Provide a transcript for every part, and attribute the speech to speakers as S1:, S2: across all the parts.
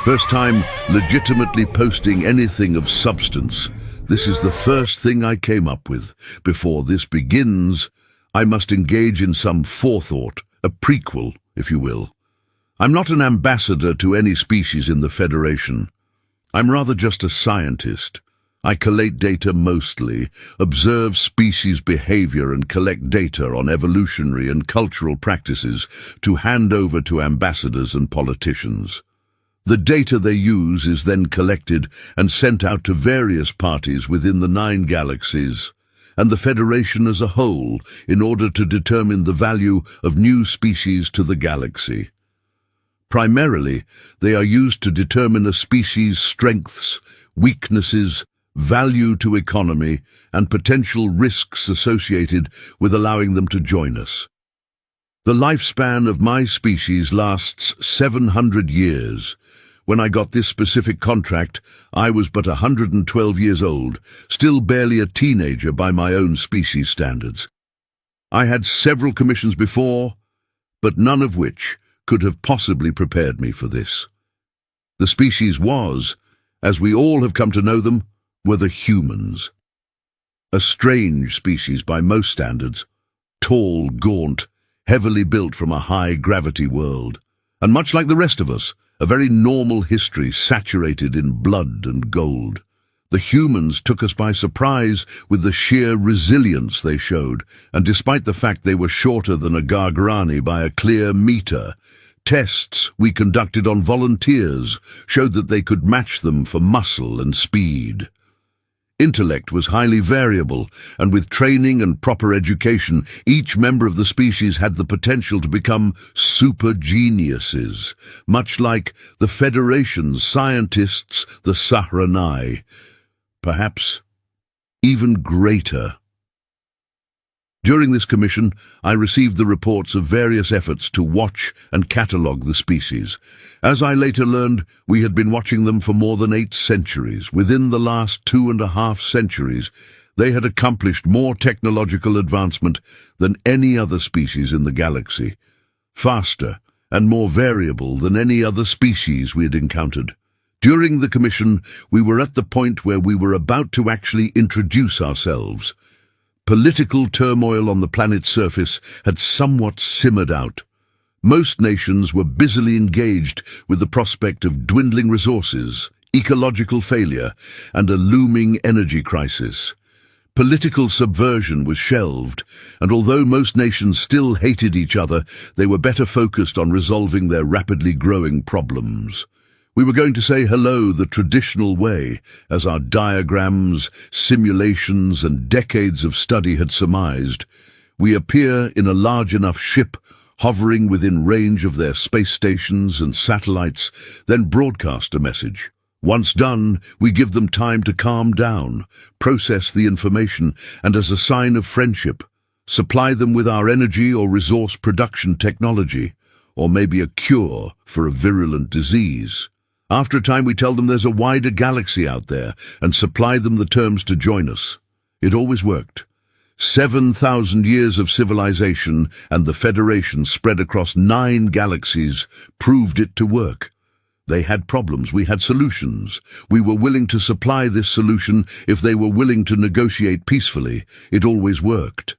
S1: First time legitimately posting anything of substance. This is the first thing I came up with. Before this begins, I must engage in some forethought, a prequel, if you will. I'm not an ambassador to any species in the Federation. I'm rather just a scientist. I collate data mostly, observe species behavior and collect data on evolutionary and cultural practices to hand over to ambassadors and politicians. The data they use is then collected and sent out to various parties within the 9 galaxies and the Federation as a whole in order to determine the value of new species to the galaxy. Primarily, they are used to determine a species' strengths, weaknesses, value to economy, and potential risks associated with allowing them to join us. The lifespan of my species lasts 700 years. When I got this specific contract, I was but 112 years old, still barely a teenager by my own species standards. I had several commissions before, but none of which could have possibly prepared me for this. The species was, as we all have come to know them, were the humans. A strange species by most standards, tall, gaunt, heavily built from a high-gravity world, and much like the rest of us, a very normal history saturated in blood and gold. The humans took us by surprise with the sheer resilience they showed, and despite the fact they were shorter than a Gargarani by a clear meter, tests we conducted on volunteers showed that they could match them for muscle and speed. Intellect was highly variable, and with training and proper education, each member of the species had the potential to become super geniuses, much like the Federation's scientists, the Sahranai. Perhaps even greater. During this commission, I received the reports of various efforts to watch and catalogue the species. As I later learned, we had been watching them for more than 8 centuries. Within the last 2.5 centuries, they had accomplished more technological advancement than any other species in the galaxy, faster and more variable than any other species we had encountered. During the commission, we were at the point where we were about to actually introduce ourselves. Political turmoil on the planet's surface had somewhat simmered out. Most nations were busily engaged with the prospect of dwindling resources, ecological failure, and a looming energy crisis. Political subversion was shelved, and although most nations still hated each other, they were better focused on resolving their rapidly growing problems. We were going to say hello the traditional way, as our diagrams, simulations, and decades of study had surmised. We appear in a large enough ship, hovering within range of their space stations and satellites, then broadcast a message. Once done, we give them time to calm down, process the information, and as a sign of friendship, supply them with our energy or resource production technology, or maybe a cure for a virulent disease. After a time, we tell them there's a wider galaxy out there and supply them the terms to join us. It always worked. 7,000 years of civilization and the Federation spread across 9 galaxies proved it to work. They had problems, we had solutions. We were willing to supply this solution if they were willing to negotiate peacefully. It always worked.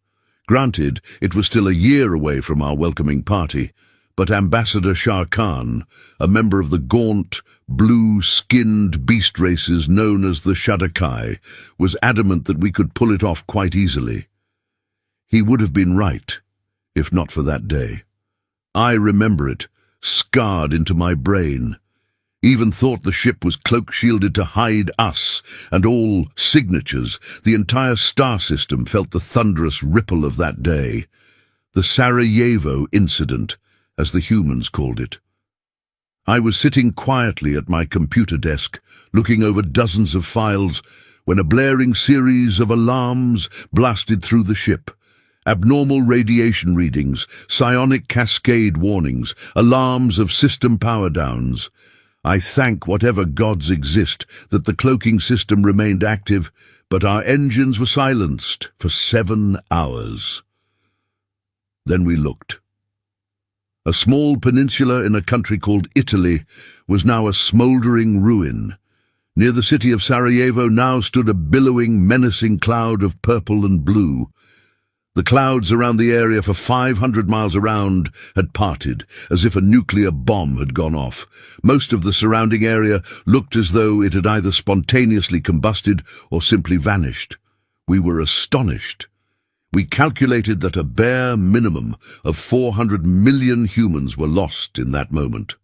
S1: Granted, it was still a year away from our welcoming party, but Ambassador Shah Khan, a member of the gaunt, blue-skinned beast races known as the Shadakai, was adamant that we could pull it off quite easily. He would have been right, if not for that day. I remember it, scarred into my brain. Even thought the ship was cloak-shielded to hide us and all signatures. The entire star system felt the thunderous ripple of that day. The Sarajevo incident, as the humans called it. I was sitting quietly at my computer desk, looking over dozens of files, when a blaring series of alarms blasted through the ship. Abnormal radiation readings, psionic cascade warnings, alarms of system power downs. I thank whatever gods exist that the cloaking system remained active, but our engines were silenced for 7 hours. Then we looked. A small peninsula in a country called Italy was now a smouldering ruin. Near the city of Sarajevo now stood a billowing, menacing cloud of purple and blue. The clouds around the area for 500 miles around had parted, as if a nuclear bomb had gone off. Most of the surrounding area looked as though it had either spontaneously combusted or simply vanished. We were astonished. We calculated that a bare minimum of 400 million humans were lost in that moment.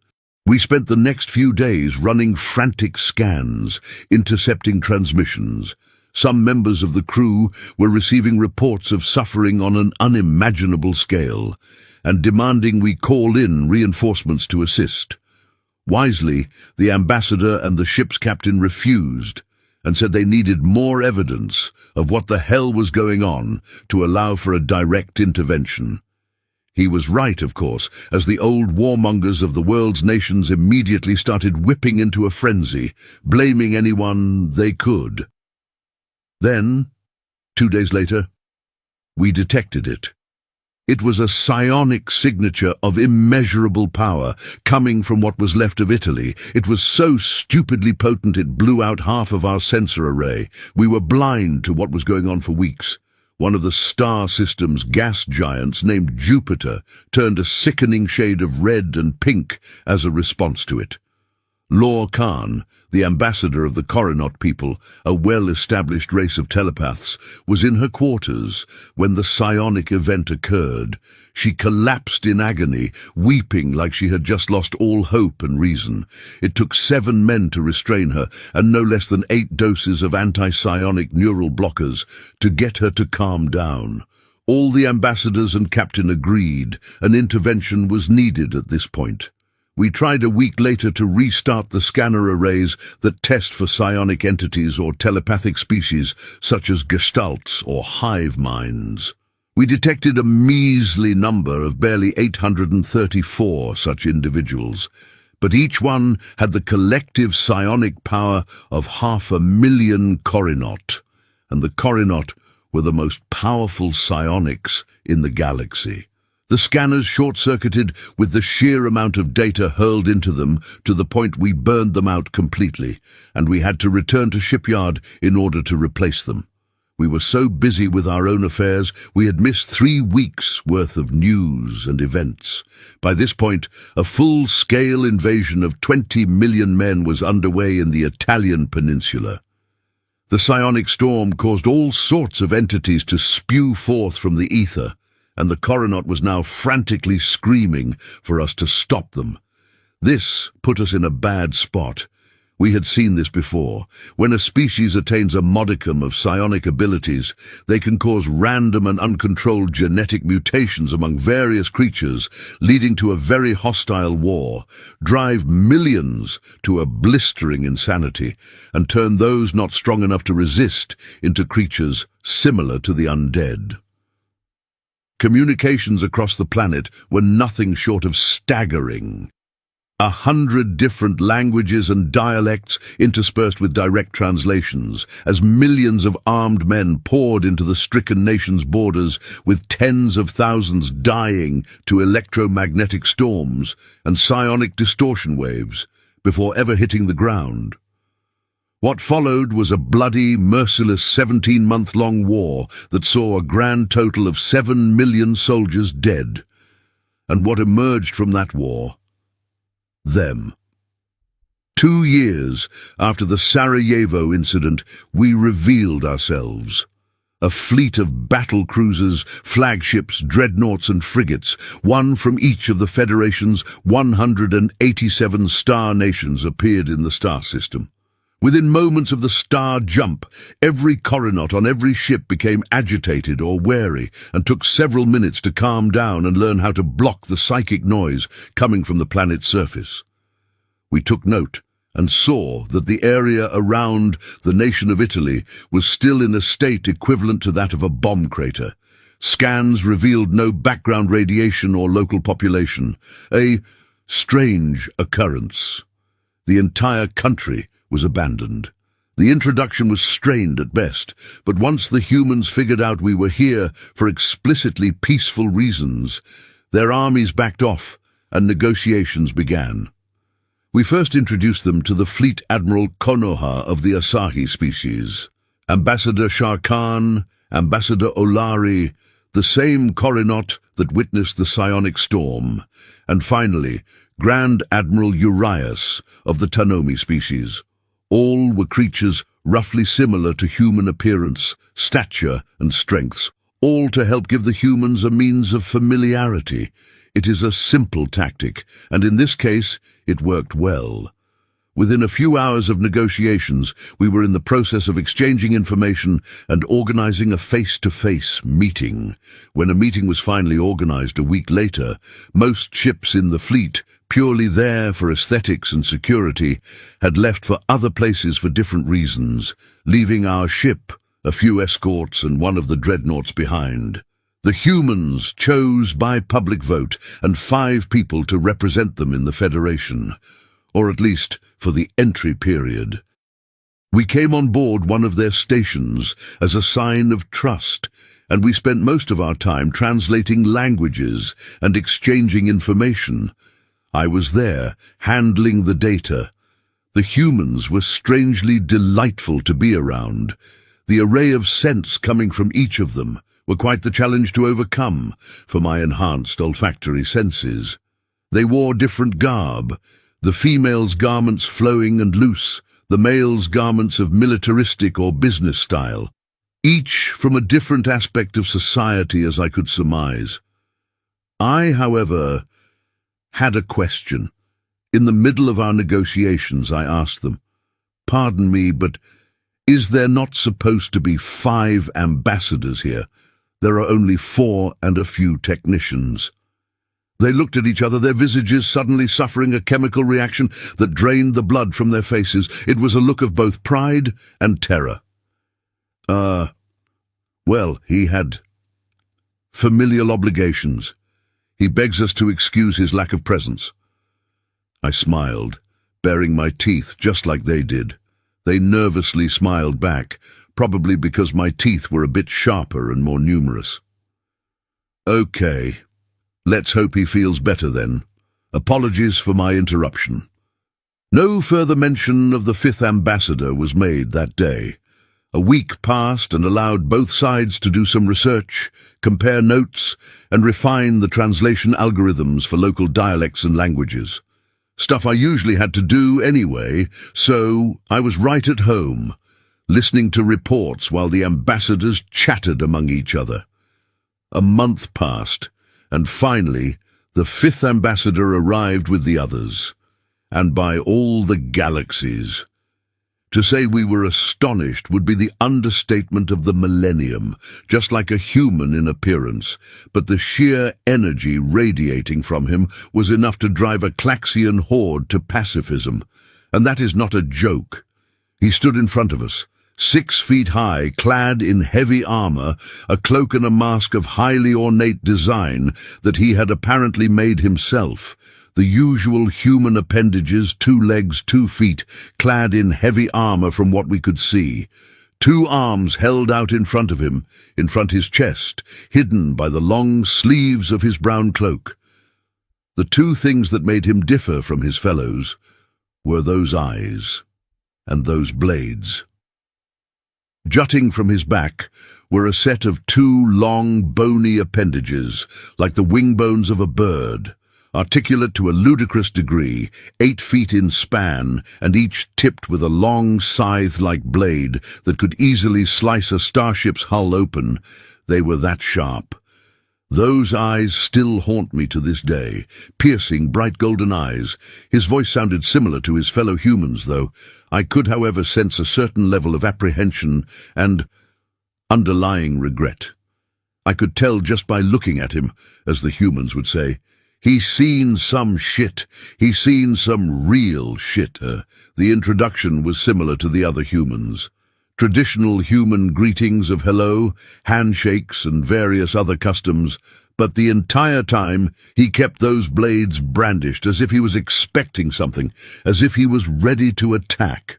S1: We spent the next few days running frantic scans, intercepting transmissions. Some members of the crew were receiving reports of suffering on an unimaginable scale, and demanding we call in reinforcements to assist. Wisely, the ambassador and the ship's captain refused, and said they needed more evidence of what the hell was going on to allow for a direct intervention. He was right, of course, as the old warmongers of the world's nations immediately started whipping into a frenzy, blaming anyone they could. Then, 2 days later, we detected it. It was a psionic signature of immeasurable power coming from what was left of Italy. It was so stupidly potent it blew out half of our sensor array. We were blind to what was going on for weeks. One of the star system's gas giants, named Jupiter, turned a sickening shade of red and pink as a response to it. Lor Khan, the ambassador of the Coronot people, a well-established race of telepaths, was in her quarters when the psionic event occurred. She collapsed in agony, weeping like she had just lost all hope and reason. It took 7 men to restrain her, and no less than 8 doses of anti-psionic neural blockers to get her to calm down. All the ambassadors and captain agreed an intervention was needed at this point. We tried a week later to restart the scanner arrays that test for psionic entities or telepathic species, such as gestalts or hive minds. We detected a measly number of barely 834 such individuals, but each one had the collective psionic power of 500,000 Coronot, and the Coronot were the most powerful psionics in the galaxy. The scanners short-circuited with the sheer amount of data hurled into them to the point we burned them out completely, and we had to return to shipyard in order to replace them. We were so busy with our own affairs, we had missed 3 weeks' worth of news and events. By this point, a full-scale invasion of 20 million men was underway in the Italian peninsula. The psionic storm caused all sorts of entities to spew forth from the ether, and the Coronot was now frantically screaming for us to stop them. This put us in a bad spot. We had seen this before. When a species attains a modicum of psionic abilities, they can cause random and uncontrolled genetic mutations among various creatures, leading to a very hostile war, drive millions to a blistering insanity, and turn those not strong enough to resist into creatures similar to the undead. Communications across the planet were nothing short of staggering. 100 different languages and dialects interspersed with direct translations, as millions of armed men poured into the stricken nation's borders, with tens of thousands dying to electromagnetic storms and psionic distortion waves before ever hitting the ground. What followed was a bloody, merciless 17-month-long war that saw a grand total of 7 million soldiers dead. And what emerged from that war? Them. 2 years after the Sarajevo incident, we revealed ourselves. A fleet of battle cruisers, flagships, dreadnoughts and frigates, one from each of the Federation's 187 star nations, appeared in the star system. Within moments of the star jump, every Coronot on every ship became agitated or wary, and took several minutes to calm down and learn how to block the psychic noise coming from the planet's surface. We took note and saw that the area around the nation of Italy was still in a state equivalent to that of a bomb crater. Scans revealed no background radiation or local population. A strange occurrence. The entire country was abandoned. The introduction was strained at best, but once the humans figured out we were here for explicitly peaceful reasons, their armies backed off and negotiations began. We first introduced them to the Fleet Admiral Konoha of the Asahi species, Ambassador Shah Khan, Ambassador Olari, the same Coronaut that witnessed the psionic storm, and finally, Grand Admiral Urias of the Tanomi species. All were creatures roughly similar to human appearance, stature, and strengths, all to help give the humans a means of familiarity. It is a simple tactic, and in this case, it worked well. Within a few hours of negotiations, we were in the process of exchanging information and organizing a face-to-face meeting. When a meeting was finally organized a week later, most ships in the fleet, purely there for aesthetics and security, had left for other places for different reasons, leaving our ship, a few escorts, and one of the dreadnoughts behind. The humans chose by public vote and 5 people to represent them in the Federation, or at least for the entry period. We came on board one of their stations as a sign of trust, and we spent most of our time translating languages and exchanging information. I was there, handling the data. The humans were strangely delightful to be around. The array of scents coming from each of them were quite the challenge to overcome for my enhanced olfactory senses. They wore different garb, the females' garments flowing and loose, the males' garments of militaristic or business style, each from a different aspect of society as I could surmise. I, however, had a question. In the middle of our negotiations, I asked them, "Pardon me, but is there not supposed to be 5 ambassadors here? There are only 4 and a few technicians." They looked at each other, their visages suddenly suffering a chemical reaction that drained the blood from their faces. It was a look of both pride and terror. Well, he had familial obligations. He begs us to excuse his lack of presence. I smiled, baring my teeth just like they did. They nervously smiled back, probably because my teeth were a bit sharper and more numerous. Okay. Let's hope he feels better then. Apologies for my interruption. No further mention of the 5th ambassador was made that day. A week passed and allowed both sides to do some research, compare notes, and refine the translation algorithms for local dialects and languages. Stuff I usually had to do anyway, so I was right at home, listening to reports while the ambassadors chattered among each other. A month passed, and finally, the 5th ambassador arrived with the others, and by all the galaxies. To say we were astonished would be the understatement of the millennium, just like a human in appearance, but the sheer energy radiating from him was enough to drive a Klaxian horde to pacifism, and that is not a joke. He stood in front of us, 6 feet high, clad in heavy armor, a cloak and a mask of highly ornate design that he had apparently made himself, the usual human appendages, 2 legs, 2 feet, clad in heavy armor from what we could see, 2 arms held out in front of him, in front his chest, hidden by the long sleeves of his brown cloak. The 2 things that made him differ from his fellows were those eyes and those blades. Jutting from his back were a set of 2 long, bony appendages, like the wing bones of a bird, articulate to a ludicrous degree, 8 feet in span, and each tipped with a long scythe-like blade that could easily slice a starship's hull open. They were that sharp. Those eyes still haunt me to this day, piercing, bright golden eyes. His voice sounded similar to his fellow humans, though. I could, however, sense a certain level of apprehension and underlying regret. I could tell just by looking at him, as the humans would say. He's seen some shit. He's seen some real shit. The introduction was similar to the other humans. Traditional human greetings of hello, handshakes, and various other customs, but the entire time he kept those blades brandished as if he was expecting something, as if he was ready to attack.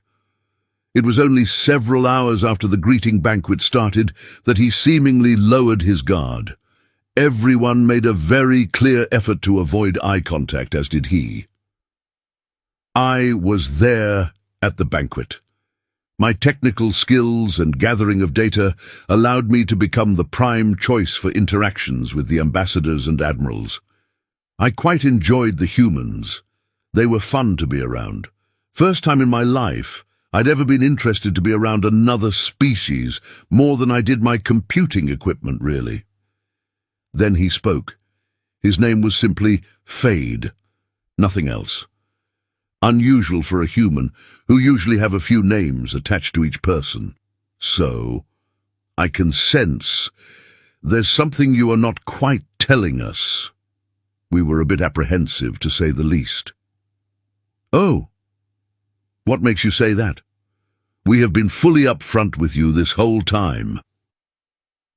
S1: It was only several hours after the greeting banquet started that he seemingly lowered his guard. Everyone made a very clear effort to avoid eye contact, as did he. I was there at the banquet. My technical skills and gathering of data allowed me to become the prime choice for interactions with the ambassadors and admirals. I quite enjoyed the humans. They were fun to be around. First time in my life I'd ever been interested to be around another species more than I did my computing equipment, really. Then he spoke. His name was simply Fade. Nothing else. Unusual for a human, who usually have a few names attached to each person. So, I can sense there's something you are not quite telling us. We were a bit apprehensive, to say the least. Oh, what makes you say that? We have been fully upfront with you this whole time.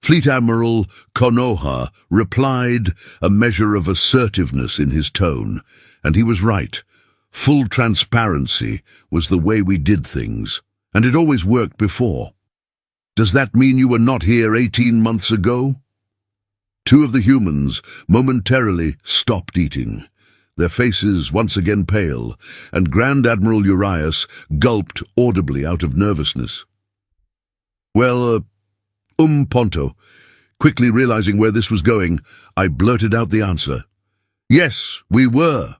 S1: Fleet Admiral Konoha replied, a measure of assertiveness in his tone, and he was right. Full transparency was the way we did things, and it always worked before. Does that mean you were not here 18 months ago? Two of the humans momentarily stopped eating, their faces once again pale, and Grand Admiral Urias gulped audibly out of nervousness. Well, Ponto. Quickly realizing where this was going, I blurted out the answer. Yes, we were.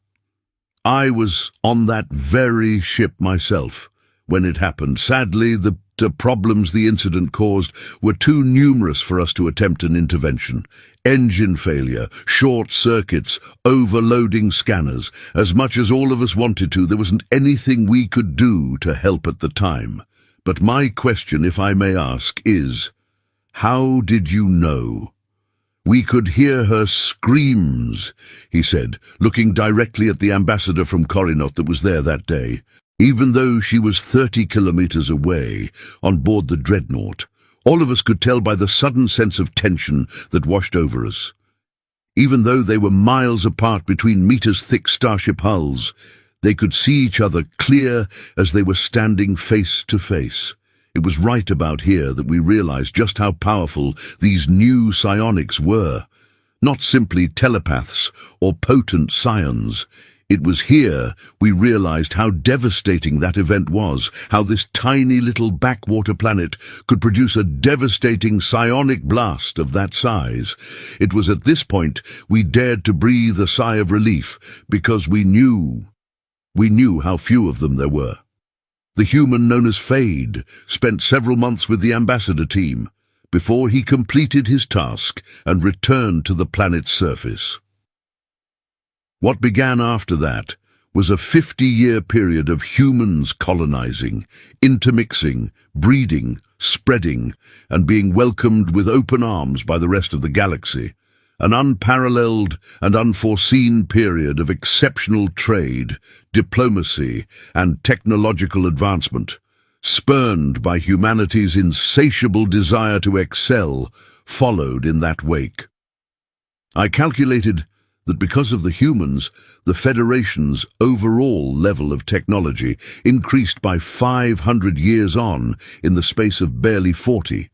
S1: I was on that very ship myself when it happened. Sadly, the problems the incident caused were too numerous for us to attempt an intervention. Engine failure, short circuits, overloading scanners. As much as all of us wanted to, there wasn't anything we could do to help at the time. But my question, if I may ask, is, how did you know? We could hear her screams, he said, looking directly at the ambassador from Corinot that was there that day. Even though she was 30 kilometers away, on board the dreadnought, all of us could tell by the sudden sense of tension that washed over us. Even though they were miles apart between meters-thick starship hulls, they could see each other clear as they were standing face to face. It was right about here that we realized just how powerful these new psionics were. Not simply telepaths or potent scions. It was here we realized how devastating that event was, how this tiny little backwater planet could produce a devastating psionic blast of that size. It was at this point we dared to breathe a sigh of relief, because we knew how few of them there were. The human known as Fade spent several months with the ambassador team before he completed his task and returned to the planet's surface. What began after that was a 50-year period of humans colonizing, intermixing, breeding, spreading, and being welcomed with open arms by the rest of the galaxy. An unparalleled and unforeseen period of exceptional trade, diplomacy, and technological advancement, spurned by humanity's insatiable desire to excel, followed in that wake. I calculated that because of the humans, the Federation's overall level of technology increased by 500 years on in the space of barely 40.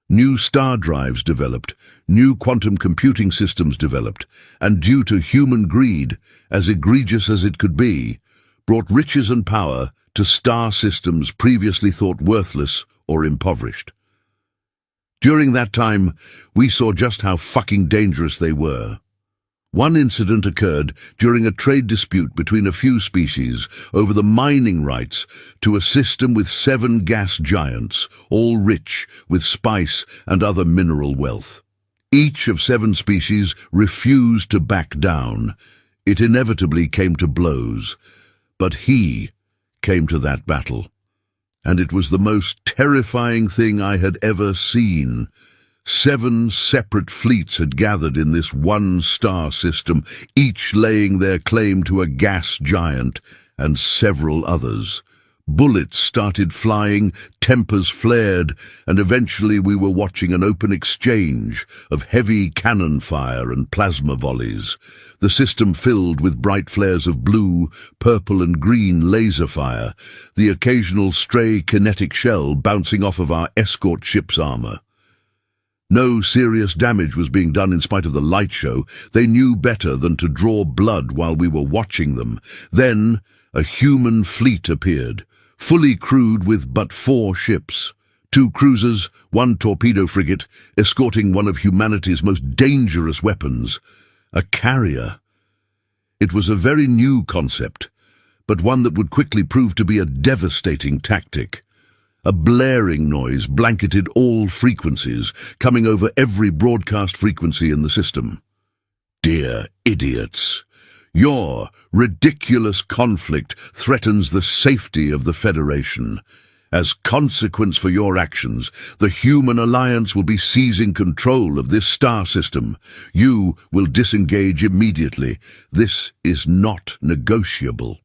S1: New star drives developed, new quantum computing systems developed, and due to human greed, as egregious as it could be, brought riches and power to star systems previously thought worthless or impoverished. During that time, we saw just how fucking dangerous they were. One incident occurred during a trade dispute between a few species over the mining rights to a system with 7 gas giants, all rich with spice and other mineral wealth. Each of 7 species refused to back down. It inevitably came to blows, but he came to that battle. And it was the most terrifying thing I had ever seen. 7 separate fleets had gathered in this one star system, each laying their claim to a gas giant and several others. Bullets started flying, tempers flared, and eventually we were watching an open exchange of heavy cannon fire and plasma volleys, the system filled with bright flares of blue, purple and green laser fire, the occasional stray kinetic shell bouncing off of our escort ship's armor. No serious damage was being done in spite of the light show. They knew better than to draw blood while we were watching them. Then a human fleet appeared, fully crewed with but 4 ships. 2 cruisers, 1 torpedo frigate, escorting one of humanity's most dangerous weapons, a carrier. It was a very new concept, but one that would quickly prove to be a devastating tactic. A blaring noise blanketed all frequencies, coming over every broadcast frequency in the system. Dear idiots, your ridiculous conflict threatens the safety of the Federation. As consequence for your actions, the Human Alliance will be seizing control of this star system. You will disengage immediately. This is not negotiable.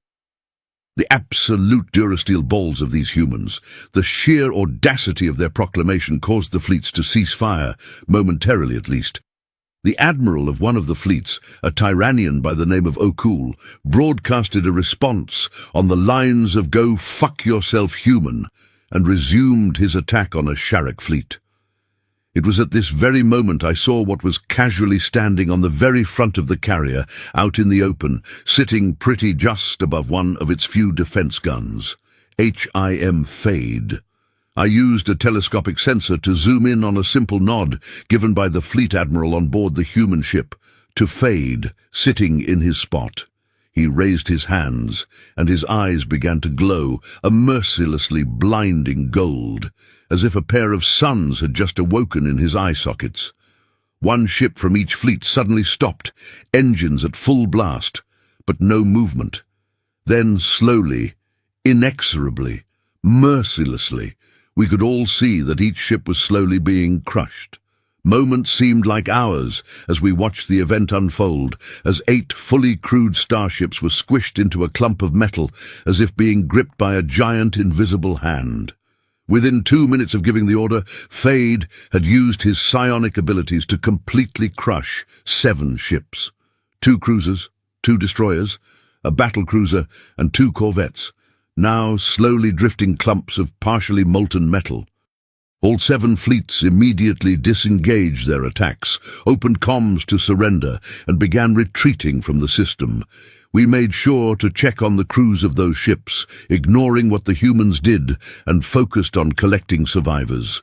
S1: The absolute durasteel balls of these humans, the sheer audacity of their proclamation caused the fleets to cease fire, momentarily at least. The admiral of one of the fleets, a Tyrannian by the name of Okul, broadcasted a response on the lines of "Go fuck yourself, human," and resumed his attack on a Sharrock fleet. It was at this very moment I saw what was casually standing on the very front of the carrier, out in the open, sitting pretty just above one of its few defense guns. HIM Fade. I used a telescopic sensor to zoom in on a simple nod given by the fleet admiral on board the human ship to Fade, sitting in his spot. He raised his hands, and his eyes began to glow, a mercilessly blinding gold, as if a pair of suns had just awoken in his eye sockets. One ship from each fleet suddenly stopped, engines at full blast, but no movement. Then slowly, inexorably, mercilessly, we could all see that each ship was slowly being crushed. Moments seemed like hours as we watched the event unfold, as 8 fully crewed starships were squished into a clump of metal, as if being gripped by a giant invisible hand. Within 2 minutes of giving the order, Fade had used his psionic abilities to completely crush 7 ships. 2 cruisers, 2 destroyers, a battlecruiser, and 2 corvettes, now slowly drifting clumps of partially molten metal. All 7 fleets immediately disengaged their attacks, opened comms to surrender, and began retreating from the system. We made sure to check on the crews of those ships, ignoring what the humans did, and focused on collecting survivors.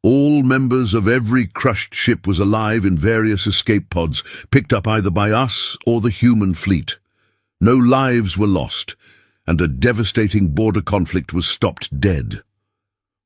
S1: All members of every crushed ship was alive in various escape pods, picked up either by us or the human fleet. No lives were lost, and a devastating border conflict was stopped dead.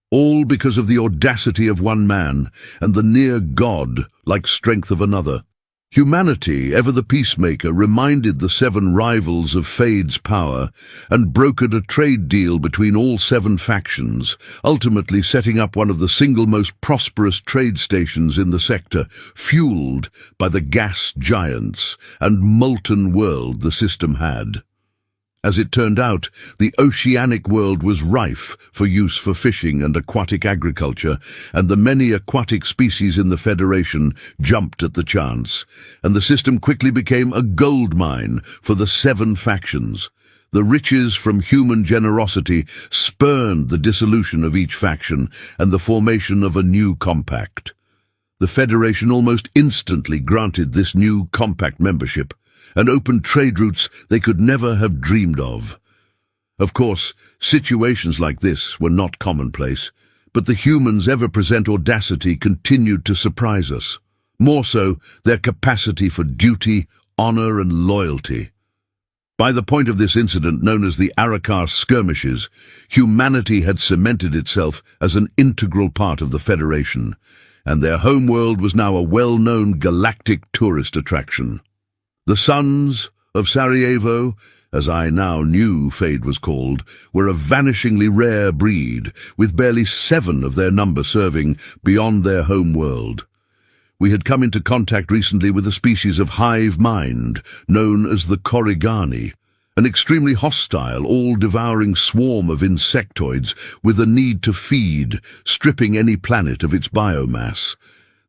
S1: All because of the audacity of one man and the near god-like strength of another. Humanity, ever the peacemaker, reminded the 7 rivals of Fade's power and brokered a trade deal between all 7 factions, ultimately setting up one of the single most prosperous trade stations in the sector, fueled by the gas giants and molten world the system had. As it turned out, the oceanic world was rife for use for fishing and aquatic agriculture, and the many aquatic species in the Federation jumped at the chance, and the system quickly became a gold mine for the 7 factions. The riches from human generosity spurned the dissolution of each faction and the formation of a new compact. The Federation almost instantly granted this new compact membership, and opened trade routes they could never have dreamed of. Of course, situations like this were not commonplace, but the humans' ever-present audacity continued to surprise us. More so, their capacity for duty, honor, and loyalty. By the point of this incident, known as the Arakar skirmishes, humanity had cemented itself as an integral part of the Federation, and their homeworld was now a well-known galactic tourist attraction. The Sons of Sarajevo, as I now knew Fade was called, were a vanishingly rare breed, with barely 7 of their number serving beyond their home world. We had come into contact recently with a species of hive mind, known as the Korrigani, an extremely hostile, all-devouring swarm of insectoids with a need to feed, stripping any planet of its biomass.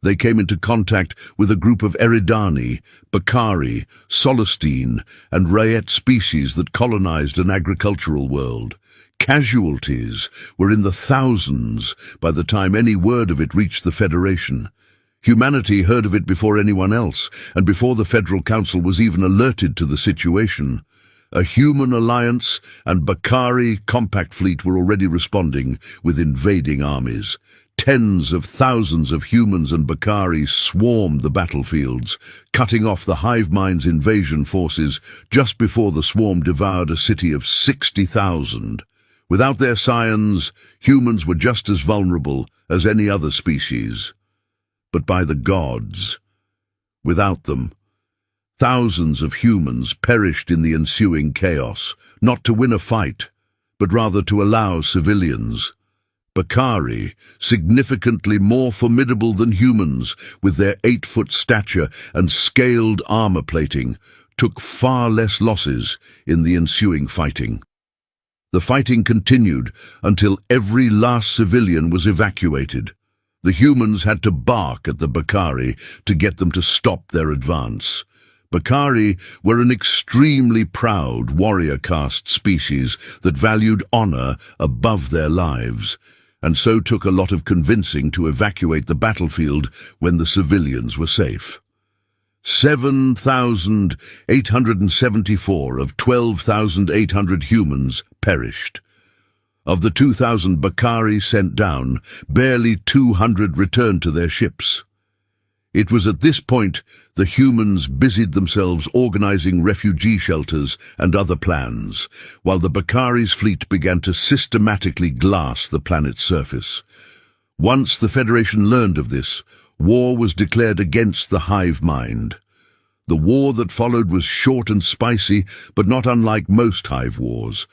S1: They came into contact with a group of Eridani, Bakari, Solostine, and Rayet species that colonized an agricultural world. Casualties were in the thousands by the time any word of it reached the Federation. Humanity heard of it before anyone else, and before the Federal Council was even alerted to the situation. A human alliance and Bakari compact fleet were already responding with invading armies. Tens of thousands of humans and Bakari swarmed the battlefields, cutting off the hive mind's invasion forces just before the swarm devoured a city of 60,000. Without their scions, humans were just as vulnerable as any other species. But by the gods, without them, thousands of humans perished in the ensuing chaos, not to win a fight, but rather to allow civilians. Bakari, significantly more formidable than humans, with their 8-foot stature and scaled armor plating, took far less losses in the ensuing fighting. The fighting continued until every last civilian was evacuated. The humans had to bark at the Bakari to get them to stop their advance. Bakari were an extremely proud warrior caste species that valued honor above their lives, and so took a lot of convincing to evacuate the battlefield when the civilians were safe. 7,874 of 12,800 humans perished. Of the 2,000 Bakari sent down, barely 200 returned to their ships. It was at this point the humans busied themselves organizing refugee shelters and other plans, while the Bakari's fleet began to systematically glass the planet's surface. Once the Federation learned of this, war was declared against the hive mind. The war that followed was short and spicy, but not unlike most hive wars.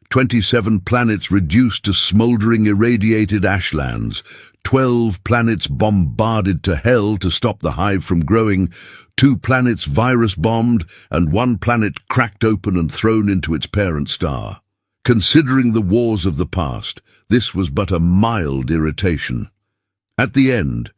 S1: 27 planets reduced to smoldering irradiated ashlands, 12 planets bombarded to hell to stop the hive from growing, 2 planets virus-bombed, and 1 planet cracked open and thrown into its parent star. Considering the wars of the past, this was but a mild irritation. At the end,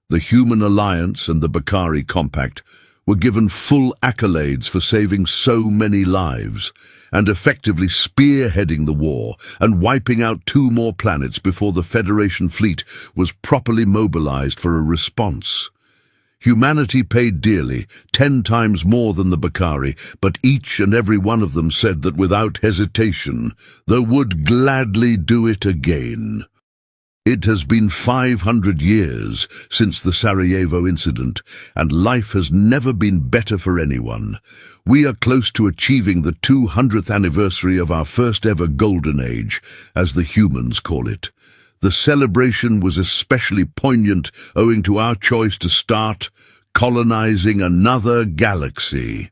S1: the Human Alliance and the Bakari Compact were given full accolades for saving so many lives, and effectively spearheading the war and wiping out 2 more planets before the Federation fleet was properly mobilized for a response. Humanity paid dearly, 10 times more than the Bakari, but each and every one of them said that without hesitation, they would gladly do it again. It has been 500 years since the Sarajevo incident, and life has never been better for anyone. We are close to achieving the 200th anniversary of our first ever Golden Age, as the humans call it. The celebration was especially poignant owing to our choice to start colonizing another galaxy.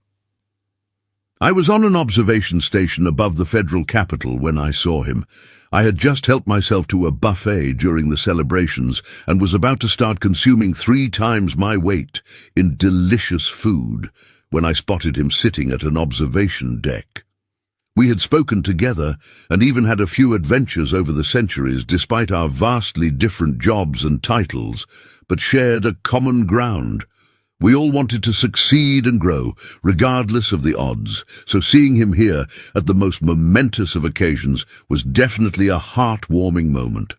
S1: I was on an observation station above the federal capital when I saw him. I had just helped myself to a buffet during the celebrations and was about to start consuming 3 times my weight in delicious food when I spotted him sitting at an observation deck. We had spoken together and even had a few adventures over the centuries despite our vastly different jobs and titles, but shared a common ground. We all wanted to succeed and grow, regardless of the odds, so seeing him here at the most momentous of occasions was definitely a heart-warming moment.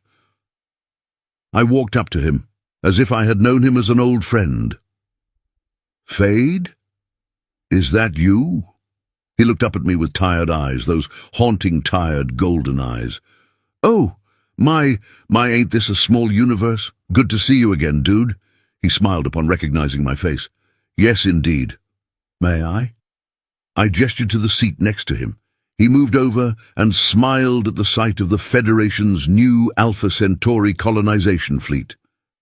S1: I walked up to him, as if I had known him as an old friend. "Fade? Is that you?" He looked up at me with tired eyes, those haunting, tired, golden eyes. "Oh, my, ain't this a small universe? Good to see you again, dude." He smiled upon recognizing my face. "Yes, indeed. May I?" I gestured to the seat next to him. He moved over and smiled at the sight of the Federation's new Alpha Centauri colonization fleet.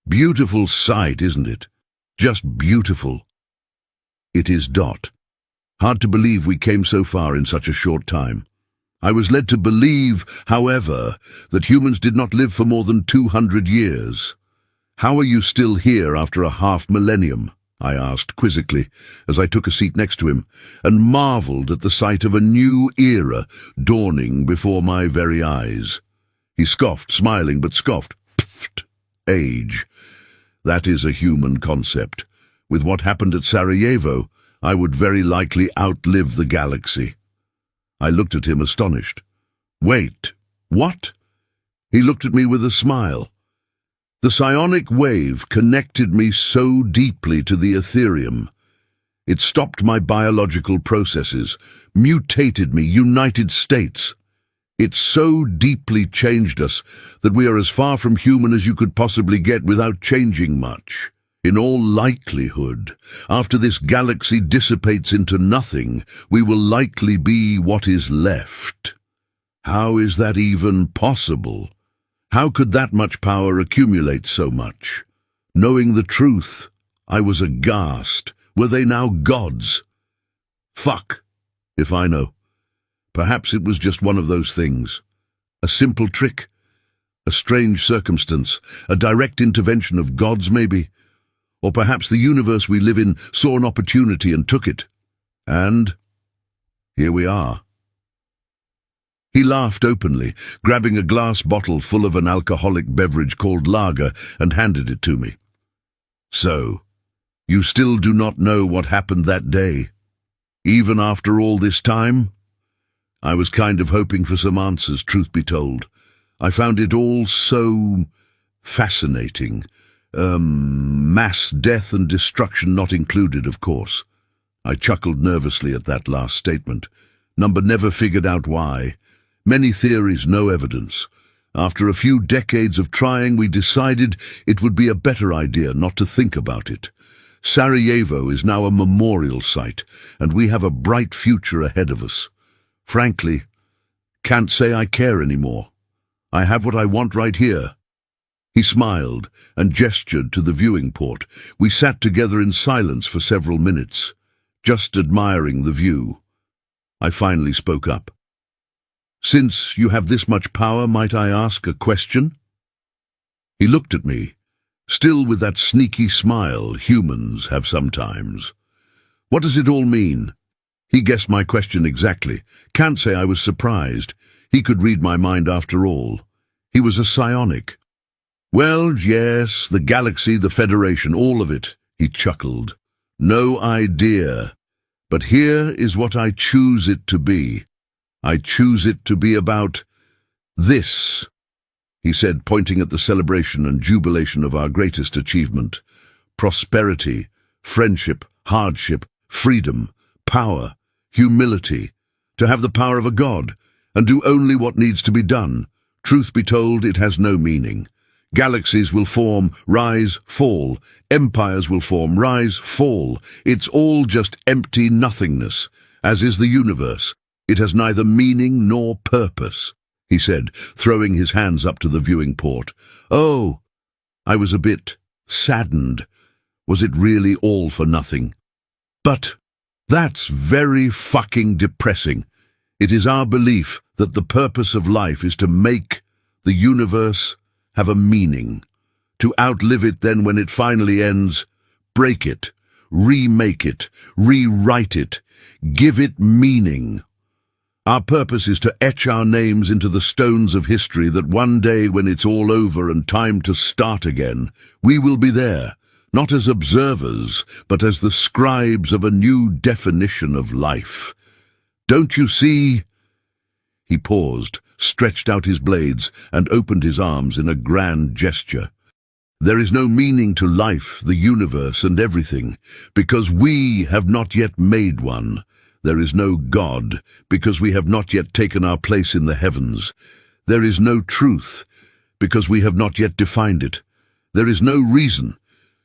S1: Beautiful sight, isn't it? Just beautiful. It is. Hard to believe we came so far in such a short time. I was led to believe, however, that humans did not live for more than 200 years. "How are you still here after a half-millennium?" I asked quizzically as I took a seat next to him, and marveled at the sight of a new era dawning before my very eyes. He scoffed, smiling, but scoffed. "Pfft, age. That is a human concept. With what happened at Sarajevo, I would very likely outlive the galaxy." I looked at him astonished. "Wait, what?" He looked at me with a smile. The psionic wave connected me so deeply to the Ethereum. It stopped my biological processes, mutated me, United States. It so deeply changed us that we are as far from human as you could possibly get without changing much. In all likelihood, after this galaxy dissipates into nothing, we will likely be what is left. How is that even possible? How could that much power accumulate so much? Knowing the truth, I was aghast. Were they now gods? Fuck, if I know. Perhaps it was just one of those things. A simple trick, a strange circumstance, a direct intervention of gods maybe. Or perhaps the universe we live in saw an opportunity and took it. And here we are. He laughed openly, grabbing a glass bottle full of an alcoholic beverage called lager and handed it to me. So, you still do not know what happened that day, even after all this time? I was kind of hoping for some answers, truth be told. I found it all so fascinating. Mass death and destruction not included, of course. I chuckled nervously at that last statement. Number never figured out why. Many theories, no evidence. After a few decades of trying, we decided it would be a better idea not to think about it. Sarajevo is now a memorial site, and we have a bright future ahead of us. Frankly, can't say I care anymore. I have what I want right here. He smiled and gestured to the viewing port. We sat together in silence for several minutes, just admiring the view. I finally spoke up. Since you have this much power, might I ask a question? He looked at me, still with that sneaky smile humans have sometimes. What does it all mean? He guessed my question exactly. Can't say I was surprised. He could read my mind after all. He was a psionic. Well, yes, the galaxy, the Federation, all of it, he chuckled. No idea. But here is what I choose it to be. I choose it to be about this, he said, pointing at the celebration and jubilation of our greatest achievement. Prosperity, friendship, hardship, freedom, power, humility, to have the power of a god, and do only what needs to be done. Truth be told, it has no meaning. Galaxies will form, rise, fall. Empires will form, rise, fall. It's all just empty nothingness, as is the universe. It has neither meaning nor purpose, he said, throwing his hands up to the viewing port. Oh, I was a bit saddened. Was it really all for nothing? But that's very fucking depressing. It is our belief that the purpose of life is to make the universe have a meaning, to outlive it then when it finally ends, break it, remake it, rewrite it, give it meaning. Our purpose is to etch our names into the stones of history that one day when it's all over and time to start again, we will be there, not as observers, but as the scribes of a new definition of life. Don't you see? He paused, stretched out his blades, and opened his arms in a grand gesture. There is no meaning to life, the universe, and everything, because we have not yet made one. There is no God, because we have not yet taken our place in the heavens. There is no truth, because we have not yet defined it. There is no reason,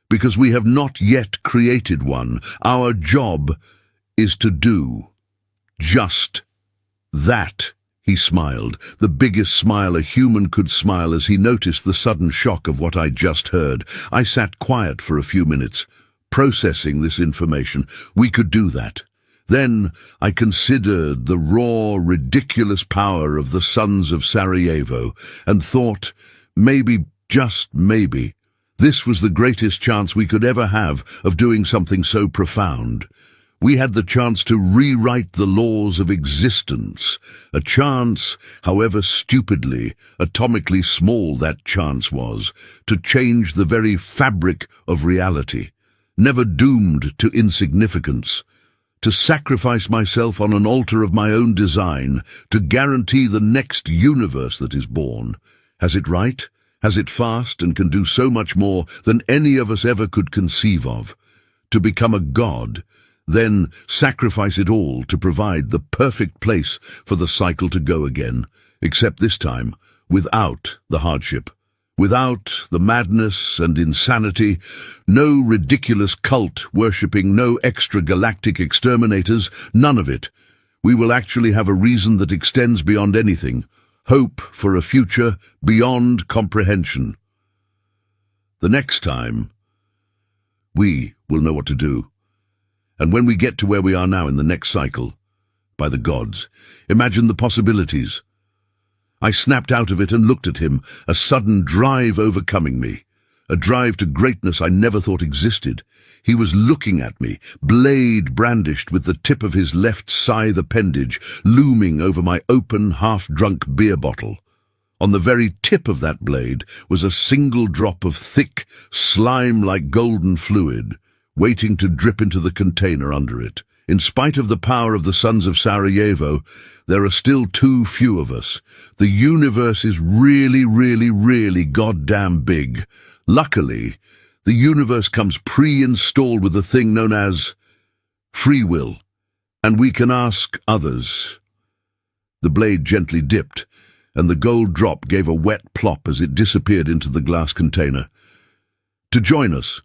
S1: because we have not yet created one. Our job is to do just that. He smiled, the biggest smile a human could smile as he noticed the sudden shock of what I'd just heard. I sat quiet for a few minutes, processing this information. We could do that. Then I considered the raw, ridiculous power of the Sons of Sarajevo and thought, maybe, just maybe, this was the greatest chance we could ever have of doing something so profound. We had the chance to rewrite the laws of existence, a chance, however stupidly, atomically small that chance was, to change the very fabric of reality, never doomed to insignificance, to sacrifice myself on an altar of my own design, to guarantee the next universe that is born. Has it right? has it fast and can do so much more than any of us ever could conceive of. To become a god, then sacrifice it all to provide the perfect place for the cycle to go again, except this time without the hardship, without the madness and insanity, no ridiculous cult worshipping, no extra galactic exterminators, none of it. We will actually have a reason that extends beyond anything, hope for a future beyond comprehension. The next time, we will know what to do. And when we get to where we are now in the next cycle, by the gods, imagine the possibilities. I snapped out of it and looked at him, a sudden drive overcoming me, a drive to greatness I never thought existed. He was looking at me, blade brandished with the tip of his left scythe appendage looming over my open, half-drunk beer bottle. On the very tip of that blade was a single drop of thick, slime-like golden fluid, waiting to drip into the container under it. In spite of the power of the Sons of Sarajevo, there are still too few of us. The universe is really, really, really goddamn big. Luckily, the universe comes pre-installed with a thing known as free will, and we can ask others. The blade gently dipped, and the gold drop gave a wet plop as it disappeared into the glass container. To join us,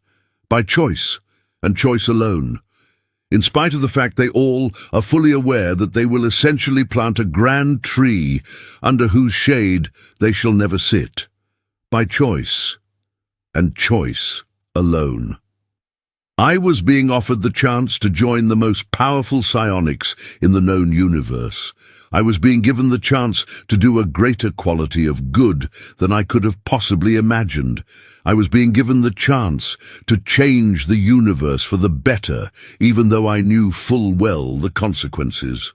S1: by choice, and choice alone. In spite of the fact they all are fully aware that they will essentially plant a grand tree under whose shade they shall never sit. By choice, and choice alone. I was being offered the chance to join the most powerful psionics in the known universe. I was being given the chance to do a greater quality of good than I could have possibly imagined. I was being given the chance to change the universe for the better, even though I knew full well the consequences.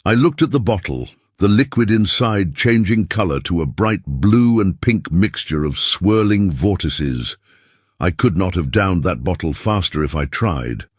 S1: I looked at the bottle, the liquid inside changing color to a bright blue and pink mixture of swirling vortices. I could not have downed that bottle faster if I tried.